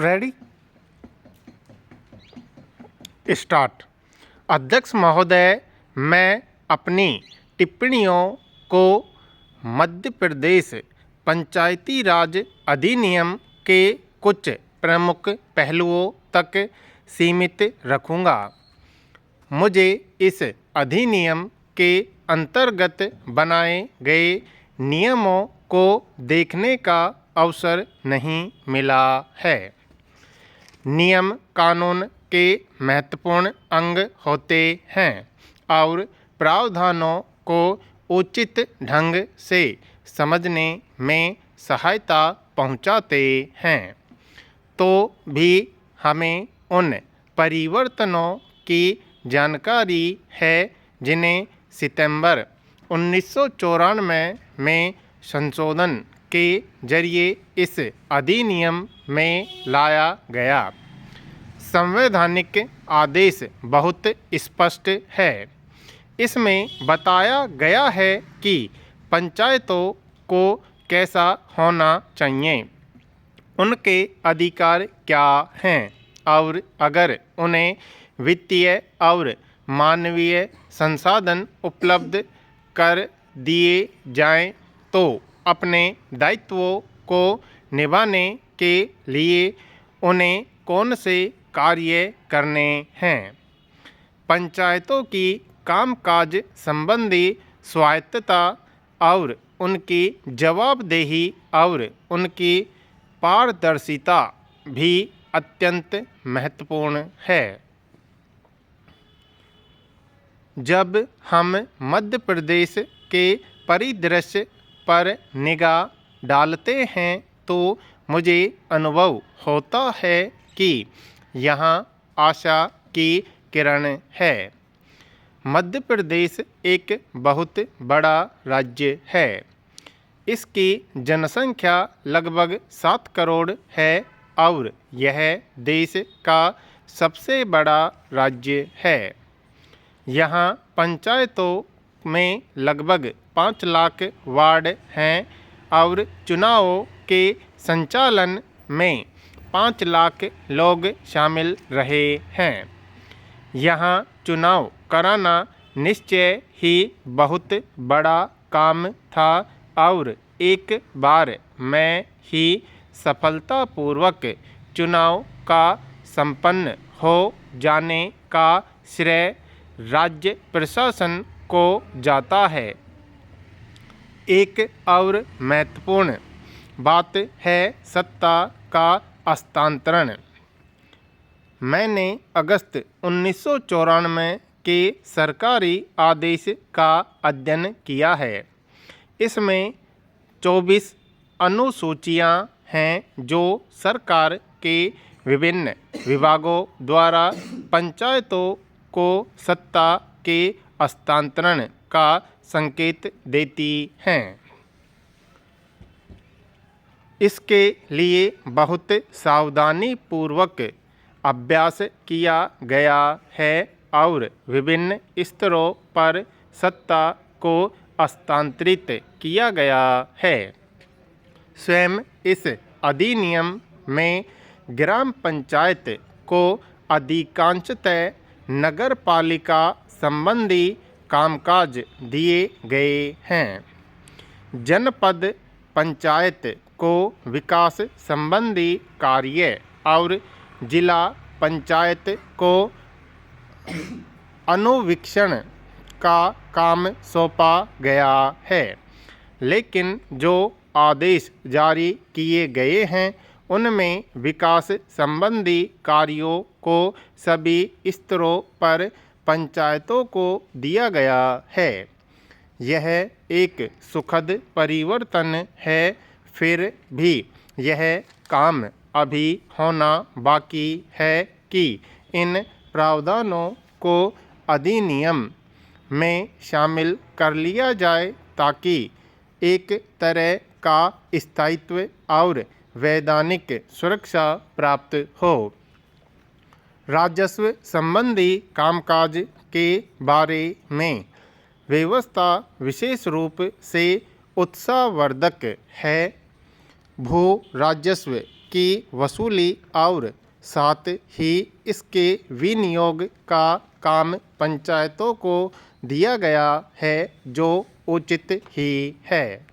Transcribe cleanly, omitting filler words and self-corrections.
Ready start. अध्यक्ष महोदय, मैं अपनी टिप्पणियों को मध्य प्रदेश पंचायती राज अधिनियम के कुछ प्रमुख पहलुओं तक सीमित रखूंगा। मुझे इस अधिनियम के अंतर्गत बनाए गए नियमों को देखने का अवसर नहीं मिला है। नियम कानून के महत्वपूर्ण अंग होते हैं और प्रावधानों को उचित ढंग से समझने में सहायता पहुंचाते हैं, तो भी हमें उन परिवर्तनों की जानकारी है जिन्हें सितंबर 1994 में संशोधन के जरिए इस अधिनियम में लाया गया। संवैधानिक आदेश बहुत स्पष्ट है। इसमें बताया गया है कि पंचायतों को कैसा होना चाहिए, उनके अधिकार क्या हैं और अगर उन्हें वित्तीय और मानवीय संसाधन उपलब्ध कर दिए जाएं तो अपने दायित्वों को निभाने के लिए उन्हें कौन से कार्य करने हैं। पंचायतों की कामकाज संबंधी स्वायत्तता और उनकी जवाबदेही और उनकी पारदर्शिता भी अत्यंत महत्वपूर्ण है। जब हम मध्य प्रदेश के परिदृश्य पर निगाह डालते हैं तो मुझे अनुभव होता है कि यहाँ आशा की किरण है। मध्य प्रदेश एक बहुत बड़ा राज्य है। इसकी जनसंख्या लगभग 7 करोड़ है और यह देश का सबसे बड़ा राज्य है। यहाँ पंचायतों में लगभग 5 लाख वार्ड हैं और चुनावों के संचालन में 5 लाख लोग शामिल रहे हैं। यहाँ चुनाव कराना निश्चय ही बहुत बड़ा काम था और एक बार में ही सफलतापूर्वक चुनाव का संपन्न हो जाने का श्रेय राज्य प्रशासन को जाता है। एक और महत्वपूर्ण बात है सत्ता का हस्तांतरण। मैंने अगस्त 1994 के सरकारी आदेश का अध्ययन किया है। इसमें 24 अनुसूचियां हैं जो सरकार के विभिन्न विभागों द्वारा पंचायतों को सत्ता के हस्तांतरण का संकेत देती हैं। इसके लिए बहुत सावधानी पूर्वक अभ्यास किया गया है और विभिन्न स्तरों पर सत्ता को हस्तांतरित किया गया है। स्वयं इस अधिनियम में ग्राम पंचायत को अधिकांशतः नगर पालिका संबंधी कामकाज दिए गए हैं। जनपद पंचायत को विकास संबंधी कार्य और जिला पंचायत को अनुवीक्षण का काम सौंपा गया है, लेकिन जो आदेश जारी किए गए हैं उनमें विकास संबंधी कार्यों को सभी स्तरों पर पंचायतों को दिया गया है। यह एक सुखद परिवर्तन है, फिर भी यह काम अभी होना बाकी है कि इन प्रावधानों को अधिनियम में शामिल कर लिया जाए ताकि एक तरह का स्थायित्व और वैधानिक सुरक्षा प्राप्त हो। राजस्व संबंधी कामकाज के बारे में व्यवस्था विशेष रूप से उत्साहवर्धक है। भू राजस्व की वसूली और साथ ही इसके विनियोग का काम पंचायतों को दिया गया है, जो उचित ही है।